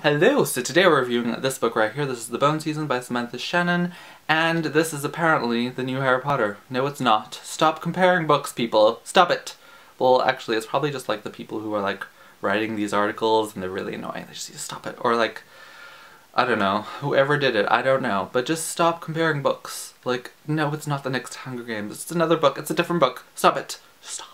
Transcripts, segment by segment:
Hello! So today we're reviewing this book right here. This is The Bone Season by Samantha Shannon, and this is apparently the new Harry Potter. No, it's not. Stop comparing books, people. Stop it! Well, actually, it's probably just like the people who are like writing these articles and they're really annoying. They just need to stop it. Or like, I don't know, whoever did it, I don't know. But just stop comparing books. Like, no, it's not the next Hunger Games. It's another book. It's a different book. Stop it. Stop.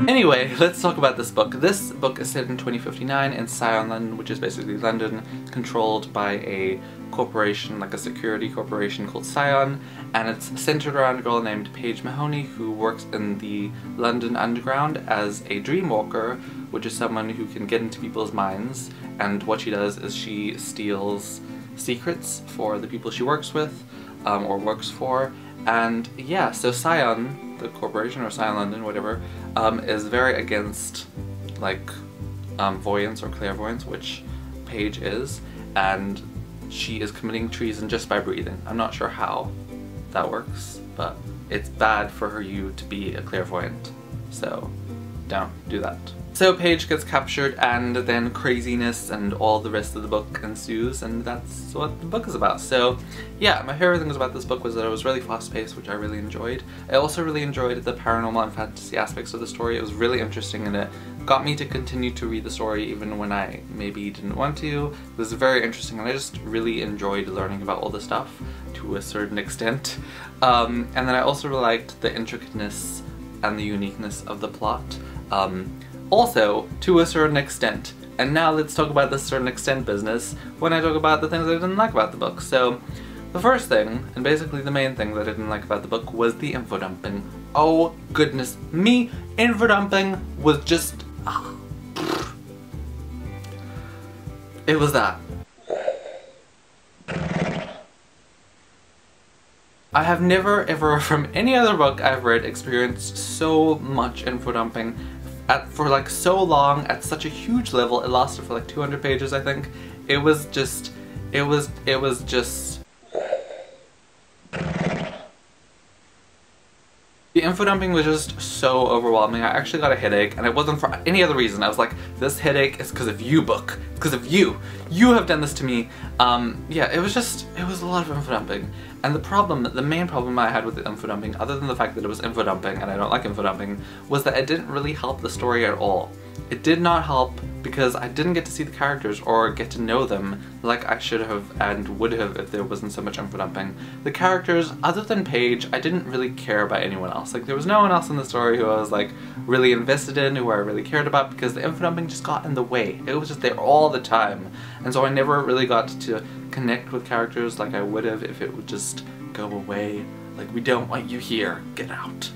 Anyway, let's talk about this book. This book is set in 2059 in Scion, London, which is basically London controlled by a corporation, like a security corporation called Scion, and it's centered around a girl named Paige Mahoney who works in the London Underground as a dreamwalker, which is someone who can get into people's minds, and what she does is she steals secrets for the people she works with, or works for, and yeah, so Scion, the corporation, or Scion London, whatever, is very against, like, voyance or clairvoyance, which Paige is, and she is committing treason just by breathing. I'm not sure how that works, but it's bad for you to be a clairvoyant, so don't do that. So Paige gets captured and then craziness and all the rest of the book ensues, and that's what the book is about. So yeah, my favorite things about this book was that it was really fast-paced, which I really enjoyed. I also really enjoyed the paranormal and fantasy aspects of the story. It was really interesting and it got me to continue to read the story even when I maybe didn't want to. It was very interesting and I just really enjoyed learning about all the stuff to a certain extent. And then I also really liked the intricateness and the uniqueness of the plot. Also, to a certain extent. And now let's talk about this certain extent business when I talk about the things I didn't like about the book. So, the first thing, and basically the main thing that I didn't like about the book, was the info dumping. Oh goodness me, info dumping was just... it was that. I have never ever from any other book I've read experienced so much info dumping for like so long at such a huge level. It lasted for like 200 pages, I think. It was just the info dumping was just so overwhelming. I actually got a headache, and it wasn't for any other reason. I was like, this headache is because of you, book. It's because of you. You have done this to me. Yeah, it was a lot of info dumping. And the main problem I had with the info dumping, other than the fact that it was info dumping, and I don't like info dumping, was that it didn't really help the story at all. It did not help because I didn't get to see the characters or get to know them like I should have and would have if there wasn't so much info dumping. The characters, other than Paige, I didn't really care about anyone else. Like, there was no one else in the story who I was like really invested in, who I really cared about, because the info dumping just got in the way. It was just there all the time. And so I never really got to connect with characters like I would have if it would just go away. Like, we don't want you here, get out.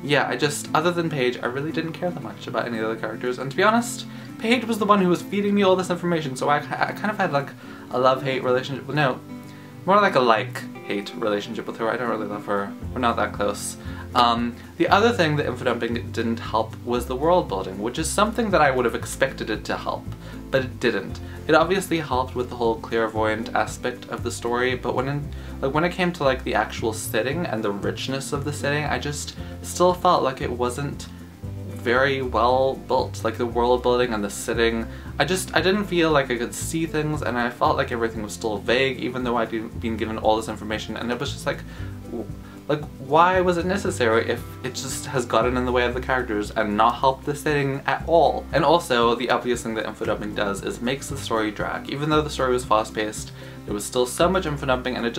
Yeah, other than Paige, I really didn't care that much about any of the other characters, and to be honest, Paige was the one who was feeding me all this information, so I kind of had like a love-hate relationship, no, more like a like-hate relationship with her. I don't really love her, we're not that close. The other thing that info dumping didn't help was the world building, which is something that I would have expected it to help, but it didn't. It obviously helped with the whole clairvoyant aspect of the story, but when it came to like the actual setting and the richness of the setting, I just still felt like it wasn't very well built. Like, the world building and the setting, I didn't feel like I could see things, and I felt like everything was still vague even though I'd been given all this information, and it was just like, why was it necessary if it just has gotten in the way of the characters and not helped the setting at all? And also, the obvious thing that info dumping does is makes the story drag. Even though the story was fast-paced, there was still so much info dumping, and it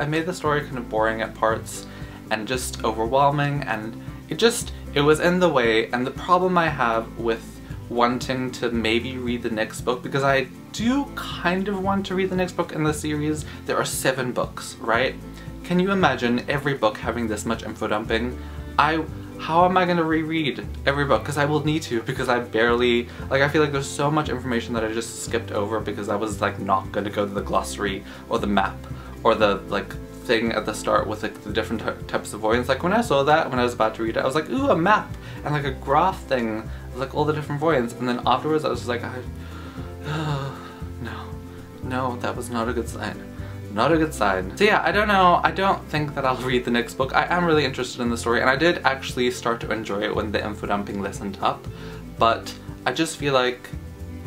made the story kind of boring at parts and just overwhelming, and it was in the way. And the problem I have with wanting to maybe read the next book, because I do kind of want to read the next book in the series. There are 7 books, right? Can you imagine every book having this much info dumping? How am I gonna reread every book? Because I will need to, because I barely, like, I feel like there's so much information that I just skipped over because I was like not gonna go to the glossary or the map or the like thing at the start with like the different types of voyance. Like, when I saw that, when I was about to read it, I was like, ooh, a map and like a graph thing with like all the different voyance, and then afterwards I was just like, no, that was not a good sign. not a good sign. So yeah, I don't know. I don't think that I'll read the next book. I am really interested in the story, and I did actually start to enjoy it when the info dumping listened up, but I just feel like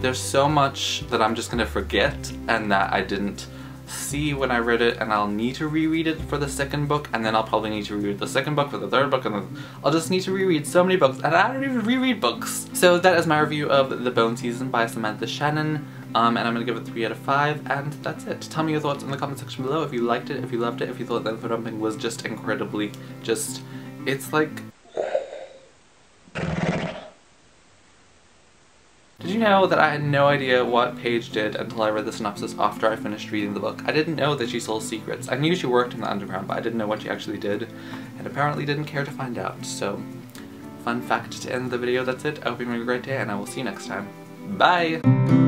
there's so much that I'm just gonna forget and that I didn't see when I read it, and I'll need to reread it for the second book, and then I'll probably need to reread the second book for the third book, and then I'll just need to reread so many books, and I don't even reread books. So that is my review of The Bone Season by Samantha Shannon, and I'm gonna give it 3 out of 5, and that's it. Tell me your thoughts in the comment section below if you liked it, if you loved it, if you thought that info dumping was just incredibly it's like... Did you know that I had no idea what Paige did until I read the synopsis after I finished reading the book? I didn't know that she sold secrets. I knew she worked in the underground, but I didn't know what she actually did, and apparently didn't care to find out. So, fun fact to end the video, that's it. I hope you're having a great day, and I will see you next time. Bye!